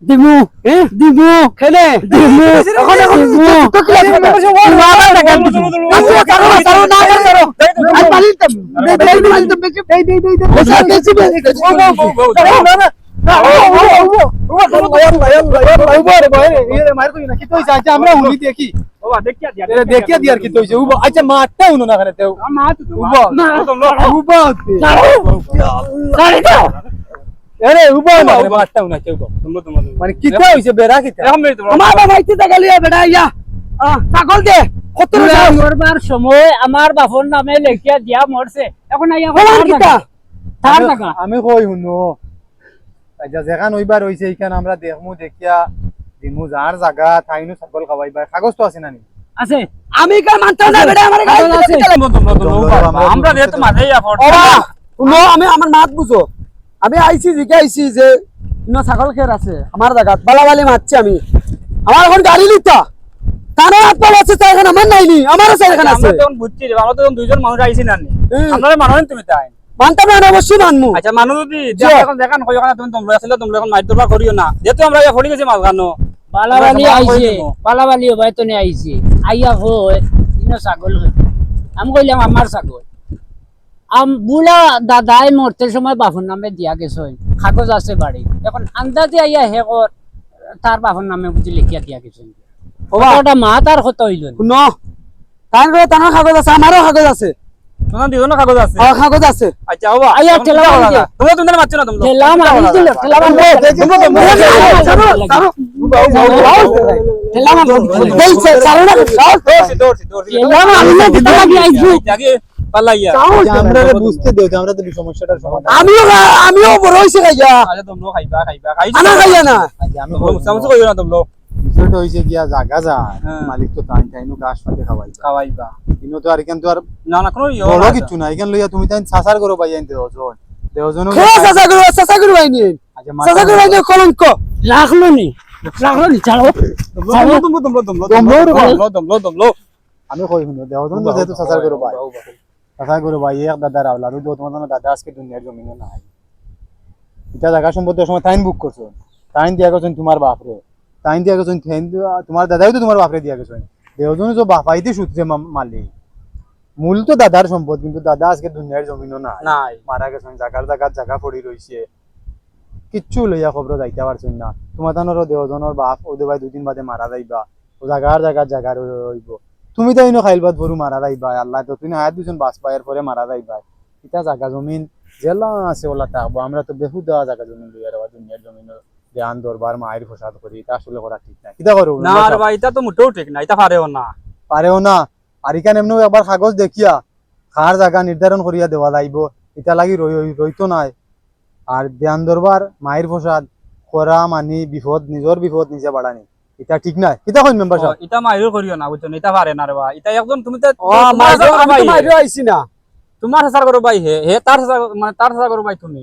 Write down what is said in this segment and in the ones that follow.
দিমু দিমু খেলে দিমু এখন দিমু তো কি আছে মারা টাকা দিমু কারো না করো আর পালিন তো দেই আমরা হুনি দেখি দেখিয়া দিয়ার কি তৈছে উব আচ্ছা মারটা উনো না করে তেও উব উব আরে উব না মারটা উনা কেউ মানে কিটা হইছে বেড়া কিটা আমার বাবা ইতে গেলিয়া বেড়া ইয়া ছাগল দে কত মরবার সময় আমার বাপর নামে লেখিয়া দিয়া মরছে এখন আইয়া কিটা তার টাকা আমি কই হুনো আচ্ছা যেখান হইবার হইছে এইখান আমরা দেখমু দেখিয়া দিমু যার জায়গা থাইনু ছাগল খাওয়াইবা কাগজ তো আছে না নি আছে আমি কা মানতা না বেটা আমার কাগজ আছে আমরা যেহেতু মাঝেই আফড় শুনো আমি আমার মাত বুঝো আমি আইছি জিগাইছি যে ইনো ছাগল খের আছে আমার জায়গাত বালাবালি মারছি আমি আমার এখন গাড়ি লিতা তারা আপনার আছে তাই এখন আমার নাইনি আমার আছে এখানে আছে আমরা তখন বুঝছি আমরা তখন দুইজন মানুষ আইছি না নি আপনারা মানেন তুমি তাই মানতা না অবশ্যই মানমু আচ্ছা মানু যদি এখন দেখান কই ওখানে তুমি তোমরা আসলে তোমরা এখন মাইরদবা করিও না যেহেতু আমরা ইয়া ফড়ি গেছি মাল গানো বালাবালি আইছে বালাবালি ভাই তো নে আইছে আইয়া হয় ইনো ছাগল আমি কইলাম আমার ছাগল বুলা দাদাই মরতে সময় বাপর নামে দিয়া গেছে কাগজ আছে বাড়ি এখন আন্দাজে আইয়া হে কর তার বাপর নামে বুঝি লিখিয়া দিয়া গেছে ওটা মা তার কত হইল ন তার কাগজ আছে আমারও কাগজ আছে তোমার দিওনো কাগজ আছে কাগজ আছে আচ্ছা বাবা আইয়া ঠেলা মারছে তুমি মারছ না তুমি ঠেলা মারছিল ঠেলা মারছে ঠেলা মারছে বলছে চালো না দৌড়ছি ঠেলা মারলে দিতে লাগি আইছি আগে পালাইয়া আমরা বুঝতে দেও আমরা তো সমস্যাটার সমাধান আমিও বড় হইছে খাইয়া আচ্ছা তোমরা খাইবা আনা খাইয়া না আচ্ছা আমি সমস্যা কইও না তোমরা বিষয়টা হইছে গিয়া জায়গা যা মালিক তো তাইনো গাছ পাতে খাওয়াইবা ইনো তো আর কেন তো আর না কোনো বড় কিছু না এখান লইয়া তুমি তাই সাসার করো ভাই আনতে দেওজন সাসা করো ভাই নি সাসা করো ভাই কলঙ্ক রাখলো নি ছাড়ো তোমরা আমি কই শুনো দেওজন তো যেহেতু সাসার করো ভাই এক দাদা রাওলা আর তোমার দাদা আজকে দুনিয়ার জমিনে নাই এটা জায়গা সম্পত্তি সময় টাইম বুক করছো টাইম দিয়া গেছেন তোমার বাপরে টাইম দিয়া গেছেন তোমার দাদাই তো তোমার বাপরে দিয়া গেছেন দেওজন তো বাপাইতে সূত্রে মালিক মূল তো দাদার সম্পদ কিন্তু দাদা আজকে দুনিয়ার জমিনও নাই মারা গেছেন জায়গা পড়ি রইছে কিচ্ছু লইয়া খবর যাইতে পারছেন না তোমার তানোর দেওজনের বাপ ওদের ভাই 2 দিন বাদে মারা যাইবা ও জায়গা রইব তুমি তো ইনো খাইলবাদ ভরু মারা যাইবা আল্লাহ তো তুমি হায়াত দিছেন বাস পায়ের পরে মারা যাইবা এটা জায়গা জমিন জেলা আছে ওলা থাকবো আমরা তো বেহুদা জায়গা জমিন লইয়া রাবা দুনিয়ার জমিন ধ্যান দরবার মায়ের ফসাদ করি এটা আসলে করা ঠিক না কিটা করব না আর ভাই এটা তো মোটেও ঠিক না এটা পারেও না আর এখানে এমনি একবার কাগজ দেখিয়া খার জায়গা নির্ধারণ করিয়া দেওয়া যাইব এটা লাগি রইতো নাই আর ধ্যান দরবার মায়ের ফসাদ করা মানি বিপদ নিজের বিপদ নিজে বাড়ানি এটা ঠিক নাই কিটা কই মেম্বার সাহেব এটা মাইরো করিও না বুঝছো এটা পারে না রে ভাই এটা একদম তুমি তো মাইরো আইছি না তোমার হাসার করো ভাই হে তার হাসার মানে তার হাসার করো ভাই তুমি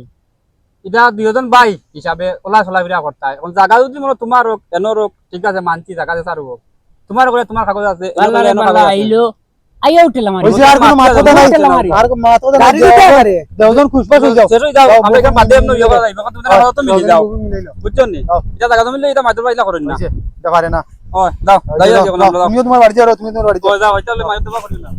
এটা দুইজন ভাই হিসাবে ওলা চলাফেরা করতে হয় এখন জায়গা যদি মনে তোমার রোগ এনো রোগ ঠিক আছে মানছি জায়গা আছে তার রোগ তোমার করে তোমার কাগজ আছে আইলো আইয়া উঠলাম আর ওই আর কোনো মাথা নাই আর মাথা নাই গাড়ি দিতে পারে দুইজন খুশপাস হই যাও সেটাই যাও আমরা এখানে মাধ্যম নই যাবা যাইবা তুমি তাহলে তো মিলে যাও বুঝছো নি এটা জায়গা তুমি এটা মাধ্যম পাইলা করেন না এটা পারে না ও দাও দাও তুমিও তোমার বাড়ি যাও তুমি তোমার বাড়ি যাও যাও তাহলে মাধ্যম করেন না